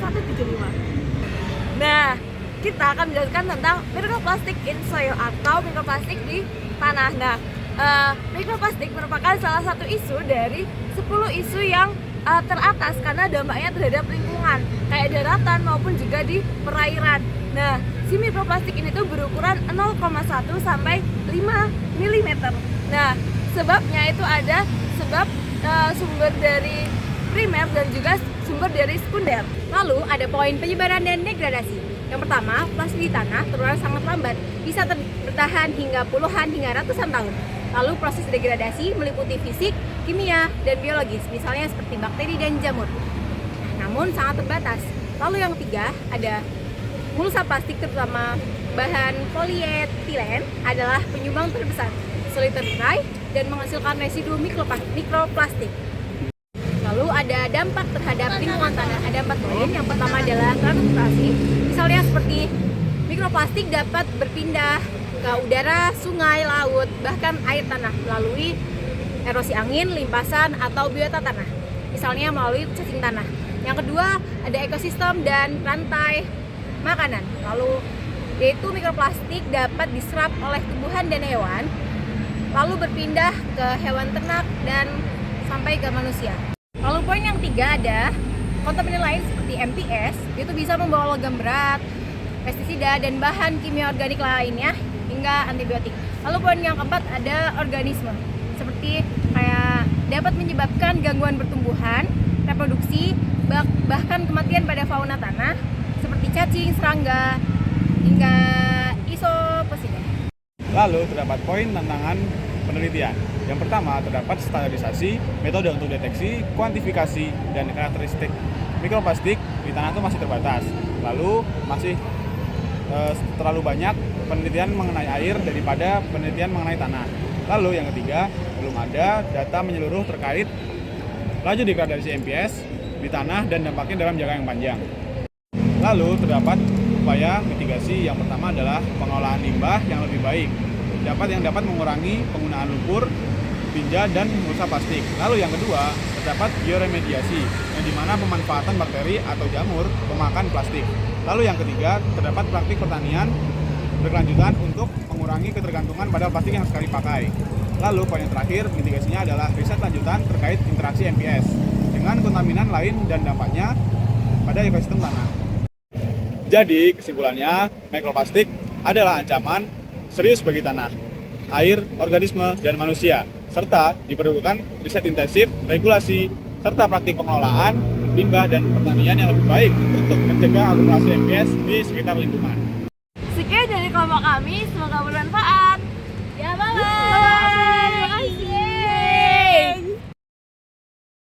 0175. Nah, kita akan menjelaskan tentang mikroplastik in soil atau mikroplastik di tanah. Nah, mikroplastik merupakan salah satu isu dari 10 isu yang teratas karena dampaknya terhadap lingkungan, kayak daratan maupun juga di perairan. Nah, si mikroplastik ini tuh berukuran 0,1 sampai 5 mm. Nah, sebabnya itu ada sebab sumber dari primer dan juga sumber dari sekunder. Lalu ada poin penyebaran dan degradasi. Yang pertama, plastik di tanah terus sangat lambat, bisa bertahan hingga puluhan hingga ratusan tahun. Lalu proses degradasi meliputi fisik, kimia, dan biologis, misalnya seperti bakteri dan jamur. Namun sangat terbatas. Lalu yang ketiga ada mulsa plastik, terutama bahan polietilen adalah penyumbang terbesar, sulit terurai dan menghasilkan residu mikroplastik. Lalu ada dampak terhadap lingkungan tanah. Ada 4 poin. Yang pertama adalah transportasi. Misalnya seperti mikroplastik dapat berpindah ke udara, sungai, laut, bahkan air tanah melalui erosi angin, limpasan, atau biota tanah. Misalnya melalui cacing tanah. Yang kedua ada ekosistem dan rantai makanan. Lalu yaitu mikroplastik dapat diserap oleh tumbuhan dan hewan, lalu berpindah ke hewan ternak dan sampai ke manusia. Lalu poin yang ketiga ada kontaminan lain seperti MPS, itu bisa membawa logam berat, pestisida dan bahan kimia organik lainnya hingga antibiotik. Lalu poin yang keempat ada organisme, seperti kayak dapat menyebabkan gangguan pertumbuhan, reproduksi, bahkan kematian pada fauna tanah seperti cacing, serangga, hingga isoposida. Lalu terdapat poin tantangan penelitian. Yang pertama, terdapat standarisasi, metode untuk deteksi, kuantifikasi, dan karakteristik mikroplastik di tanah itu masih terbatas. Lalu masih terlalu banyak penelitian mengenai air daripada penelitian mengenai tanah. Lalu yang ketiga, belum ada data menyeluruh terkait laju degradasi MPS di tanah dan dampaknya dalam jangka yang panjang. Lalu terdapat upaya mitigasi. Yang pertama adalah pengolahan limbah yang lebih baik, yang dapat mengurangi penggunaan lumpur, tinja, dan mulsa plastik. Lalu yang kedua, terdapat bioremediasi, yang dimana pemanfaatan bakteri atau jamur pemakan plastik. Lalu yang ketiga, terdapat praktik pertanian berkelanjutan untuk mengurangi ketergantungan pada plastik yang sekali pakai. Lalu poin yang terakhir, mitigasinya adalah riset lanjutan terkait interaksi MPS dengan kontaminan lain dan dampaknya pada ekosistem tanah. Jadi kesimpulannya, mikroplastik adalah ancaman serius bagi tanah, air, organisme, dan manusia, serta diperlukan riset intensif, regulasi, serta praktik pengelolaan limbah dan pertanian yang lebih baik untuk mencegah akumulasi MPS di sekitar lingkungan. Sekian dari kelompok kami, semoga bermanfaat. Ya, bye.